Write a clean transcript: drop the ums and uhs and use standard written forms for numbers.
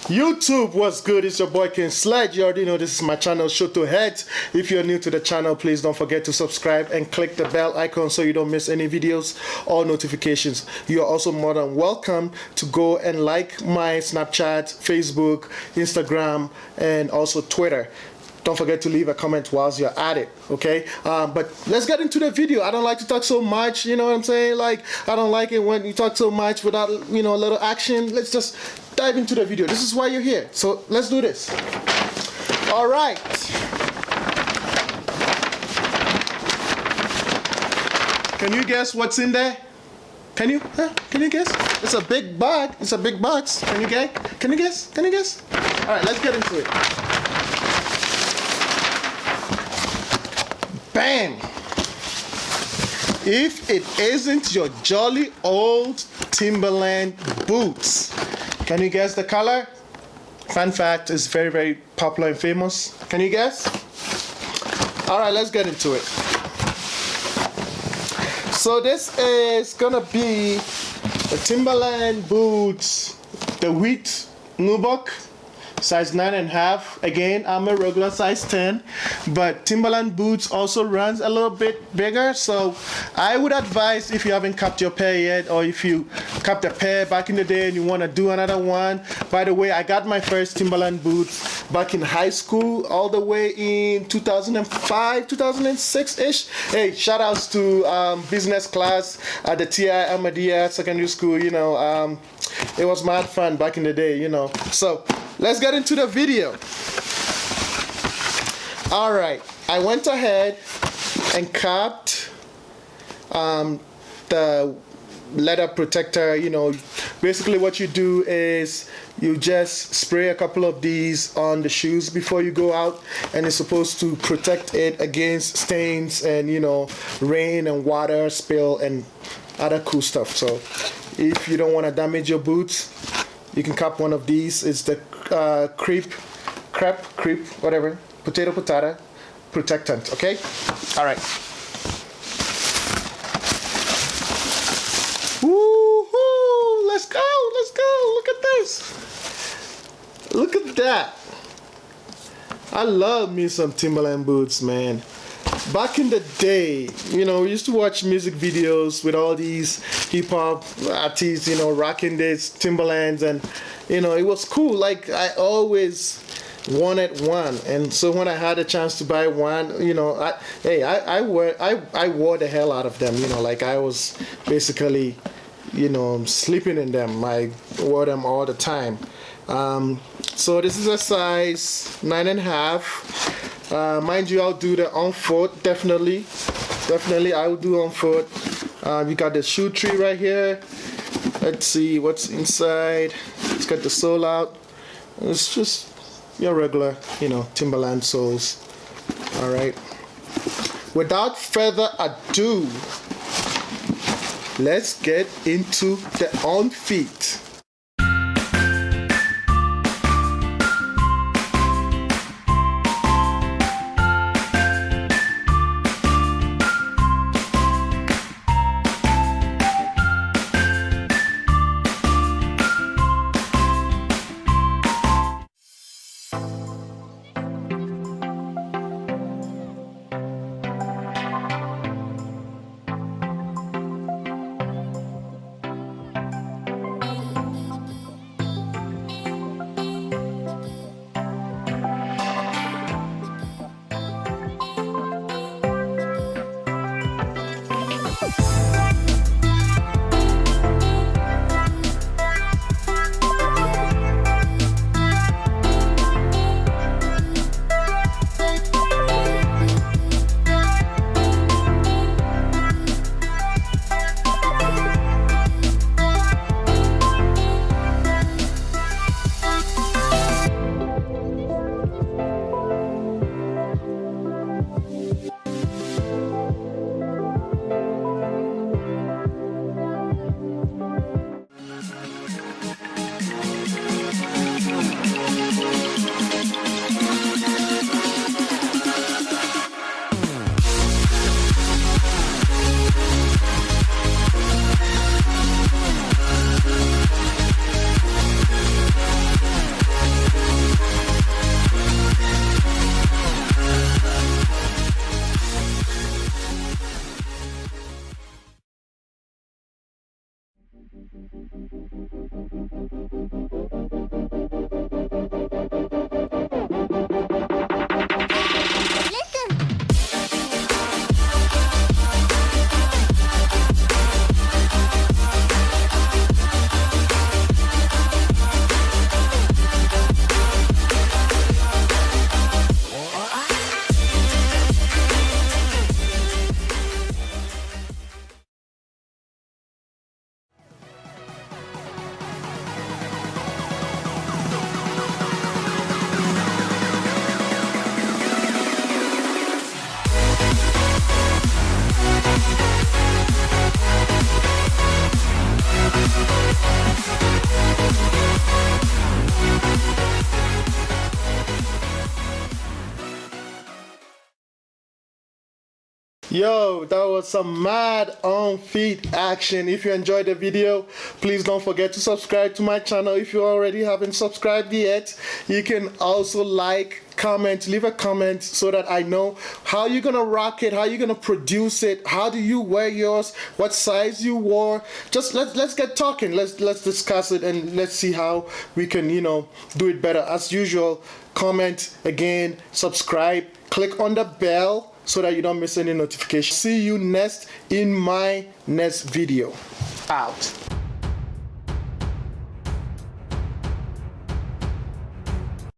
YouTube, what's good? It's your boy King Sledge. You already know this is my channel, Shoto Heads. If you're new to the channel, please don't forget to subscribe and click the bell icon so you don't miss any videos or notifications. You are also more than welcome to go and like my Snapchat, Facebook, Instagram, and also Twitter. Don't forget to leave a comment whilst you're at it, okay? But let's get into the video. I don't like to talk so much, you know what I'm saying? Like, I don't like it when you talk so much without, you know, a little action. Let's just dive into the video. This is why you're here. So let's do this. All right. Can you guess what's in there? Can you? Can you guess? It's a big bag. It's a big box. Can you guess? Can you guess? Can you guess? All right, let's get into it. Bam! If it isn't your jolly old Timberland boots. Can you guess the color? Fun fact, it's very, very popular and famous. Can you guess? Alright, let's get into it. So this is gonna be the Timberland boots, the Wheat Nubuck. Size 9.5. Again, I'm a regular size 10, but Timberland boots also runs a little bit bigger. So I would advise, if you haven't capped your pair yet, or if you capped a pair back in the day and you want to do another one. By the way, I got my first Timberland boots back in high school, all the way in 2005, 2006-ish. Hey, shout outs to business class at the TIMBERLAND'S secondary school. You know, it was mad fun back in the day, you know. So let's get into the video. Alright, I went ahead and capped the leather protector. You know, basically what you do is you just spray a couple of these on the shoes before you go out, and it's supposed to protect it against stains and, you know, rain and water spill and other cool stuff. So if you don't want to damage your boots, you can cap one of these. It's the creep, whatever, potato protectant, okay? All right. Woohoo! Let's go, let's go. Look at this. Look at that. I love me some Timberland boots, man. Back in the day, you know, we used to watch music videos with all these hip-hop artists, you know, rocking these Timberlands, and, you know, it was cool. Like, I always wanted one, and so when I had a chance to buy one, you know, I wore the hell out of them, you know, like I was basically, you know, sleeping in them. I wore them all the time. So this is a size 9.5. Mind you, I'll do the on foot, definitely I will do on foot. You got the shoe tree right here. Let's see what's inside. It's got the sole out. It's just your regular, you know, Timberland soles. All right, without further ado, let's get into the on feet. Yo, that was some mad on feet action. If you enjoyed the video, please don't forget to subscribe to my channel. If you already haven't subscribed yet, you can also like, comment, leave a comment so that I know how you're gonna rock it, how you're gonna produce it, how do you wear yours, what size you wore. Just let's get talking. Let's discuss it and let's see how we can, you know, do it better. As usual, comment again, subscribe, click on the bell so that you don't miss any notification. See you next in my next video. Out.